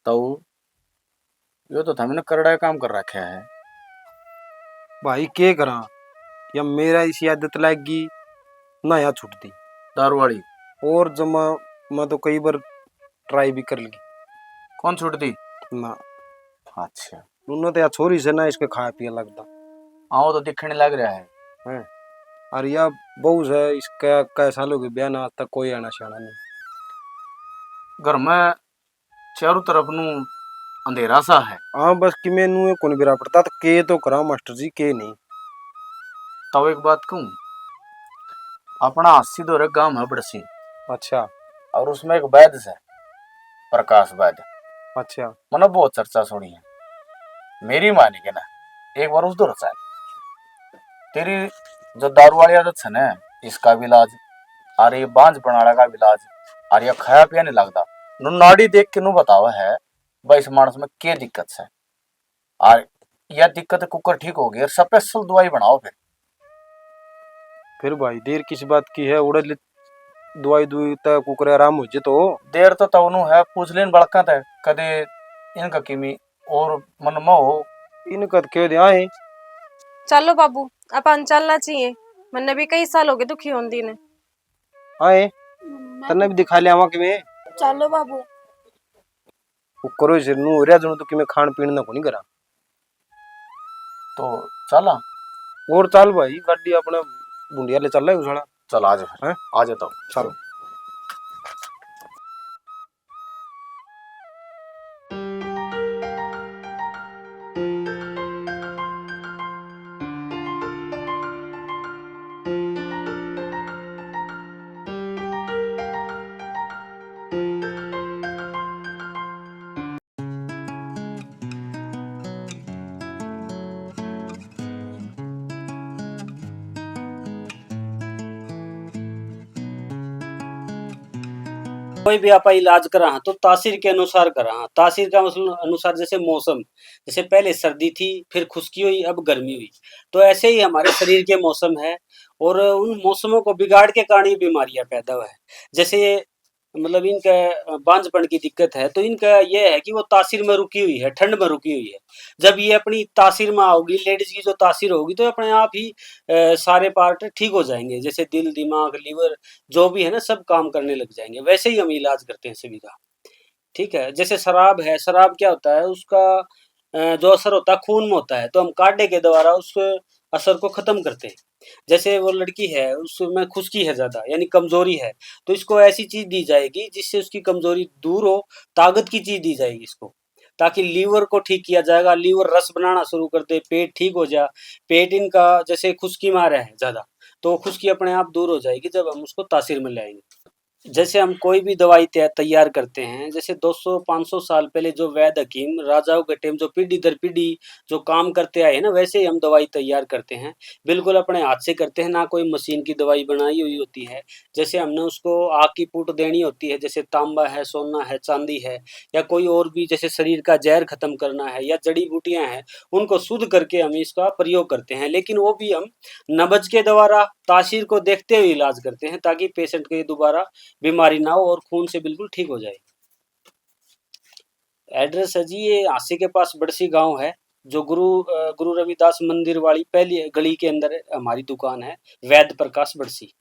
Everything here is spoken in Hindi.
तो यो तो थाने करड़ा काम कर रखा है। भाई के करा या मेरा इसी आदत लागी ना यहाँ छूटती दारू वाली और जमा मैं तो कई बार ट्राई भी कर ली कौन छूट दी? ना। अच्छा, उन्होंने तो यार छोरी से ना इसके खाया पिया लगता आओ तो दिखने लग रहा है। है। और यह बहू है इसका कई सालों के ब्याह ना आज तक कोई आना शाना नहीं। घर में चारों तरफ नु अंधेरा सा है। हाँ बस कि मैनू कौन बिरा पड़ता तो के तो करा मास्टर जी के नहीं। तब एक बात कहूँ, अपना 80 दौरे गांव है बड़सी। अच्छा और उसमें एक वैद्य है, प्रकाश वैद्य। अच्छा मैंने बहुत चर्चा सुनी है। मेरी मानी के ना एक बार उस दौर है तेरी जो दारू वाली आदत है ना, इसका भी इलाज, और ये बांझ बनाड़ा का भी इलाज, और ये खाया पिया नहीं लगता नु नाड़ी देख के नु बतावा है भाई इस मानस में क्या दिक्कत है। और यह दिक्कत कुकर ठीक होगी और स्पेशल दवाई बनाओ फिर भाई देर किस बात की है उड़े दवाई दुई तक कुकर आराम हो जे तो देर तो तवनु है पूछ लेन बड़का तय कदे इनका किमी और मन में हो इनका के दे आए। चलो बाबू अपन चलना चाहिए, मैंने भी कई साल हो गए दुखी होंदी ने। आए तन्ने भी दिखा लिया वहां कि मैं चलो बाबू। वो करो से नु रिया जणो तो कि मैं खान पीन ना को नहीं करा तो चला। और चल भाई गाड़ी अपने बुंडिया ले चल रहा है उसड़ा। चल आ जा फिर, हैं आ जाता हूँ। चलो। कोई भी आप इलाज करा तो तासीर के अनुसार करा। तासीर का मतलब अनुसार जैसे मौसम, जैसे पहले सर्दी थी फिर खुश्की हुई अब गर्मी हुई, तो ऐसे ही हमारे शरीर के मौसम है और उन मौसमों को बिगाड़ के कारण ये बीमारियां पैदा हुआ है। जैसे मतलब इनका बांझपन की दिक्कत है तो इनका ये है कि वो तासीर में रुकी हुई है, ठंड में रुकी हुई है। जब ये अपनी तासीर में आओगी, लेडीज की जो तासीर होगी तो अपने आप ही सारे पार्ट ठीक हो जाएंगे, जैसे दिल दिमाग लीवर जो भी है ना सब काम करने लग जाएंगे। वैसे ही हम इलाज करते हैं सभी का। ठीक है, जैसे शराब है, शराब क्या होता है उसका जो असर होता है खून में होता है, तो हम काढ़े के द्वारा उस असर को खत्म करते हैं। जैसे वो लड़की है उसमें खुश्की है ज्यादा यानी कमजोरी है, तो इसको ऐसी चीज दी जाएगी जिससे उसकी कमजोरी दूर हो, ताकत की चीज दी जाएगी इसको, ताकि लीवर को ठीक किया जाएगा, लीवर रस बनाना शुरू कर दे, पेट ठीक हो जाए। पेट इनका जैसे खुश्की मारा है ज्यादा, तो खुश्की अपने आप दूर हो जाएगी जब हम उसको तासीर में लाएंगे। जैसे हम कोई भी दवाई तैयार करते हैं, जैसे 200-500 साल पहले जो वैद्य हकीम राजाओं के टाइम जो पीढ़ी दर पीढ़ी जो काम करते आए हैं ना, वैसे ही हम दवाई तैयार करते हैं। बिल्कुल अपने हाथ से करते हैं, ना कोई मशीन की दवाई बनाई हुई होती है। जैसे हमने उसको आग की फूट देनी होती है, जैसे तांबा है, सोना है, चांदी है, या कोई और भी जैसे शरीर का जहर खत्म करना है या जड़ी बूटियां हैं, उनको शुद्ध करके हम इसका प्रयोग करते हैं। लेकिन वो भी हम नब्ज के द्वारा तासीर को देखते हुए इलाज करते हैं, ताकि पेशेंट के दोबारा बीमारी ना हो और खून से बिल्कुल ठीक हो जाए। एड्रेस है जी ये हांसी के पास बड़सी गांव है, जो गुरु रविदास मंदिर वाली पहली गली के अंदर हमारी दुकान है, वैद्य प्रकाश बड़सी।